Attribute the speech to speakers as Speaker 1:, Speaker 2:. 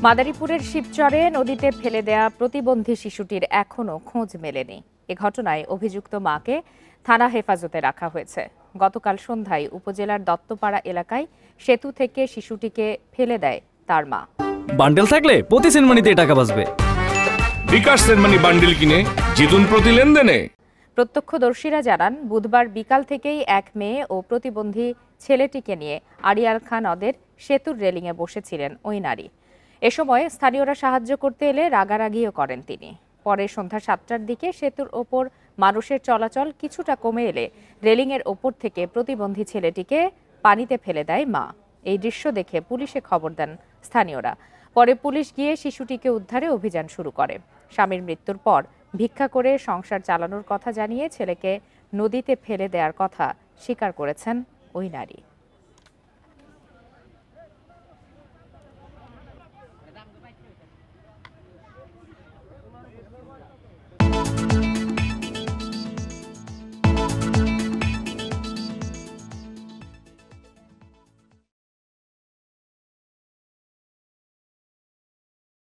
Speaker 1: মাদারীপুরের শিবচরে নদীতে ফেলে দেয়া প্রতিবন্ধী শিশুটির এখনো খোঁজ মেলেনি। এ ঘটনায় অভিযুক্ত মাকে থানা হেফাজতে রাখা হয়েছে। গতকাল সন্ধ্যায় উপজেলার দত্তপাড়া এলাকায় সেতু থেকে শিশুটিকে ফেলে দেয় তার মা।
Speaker 2: বান্ডেল থাকলে প্রতি সেনমানিতে টাকা বাঁচবে।
Speaker 3: বিকাশ সেনমানি বান্ডেল কিনে জিতুন প্রতি লেনদেনে।
Speaker 1: প্রত্যক্ষদর্শীরা জানান, বুধবার বিকাল থেকেই এক মেয়ে ও প্রতিবন্ধী ছেলেটিকে নিয়ে আড়িয়ালখা নদের সেতুর রেলিংয়ে বসেছিলেন ওই নারী। এ সময় স্থানীয়রা সাহায্য করতে এলে রাগারাগিও করেন তিনি। পরে সন্ধ্যা 7টার দিকে সেতুর ওপর মানুষের চলাচল কিছুটা কমে এলে রেলিংয়ের ওপর থেকে প্রতিবন্ধী ছেলেটিকে পানিতে ফেলে দেয় মা। এই দৃশ্য দেখে পুলিশে খবর দেন স্থানীয়রা। পরে পুলিশ গিয়ে শিশুটিকে উদ্ধারে অভিযান শুরু করে। স্বামীর মৃত্যুর পর ভিক্ষা করে সংসার চালানোর কথা জানিয়ে ছেলেকে নদীতে ফেলে দেওয়ার কথা স্বীকার করেছেন ওই নারী।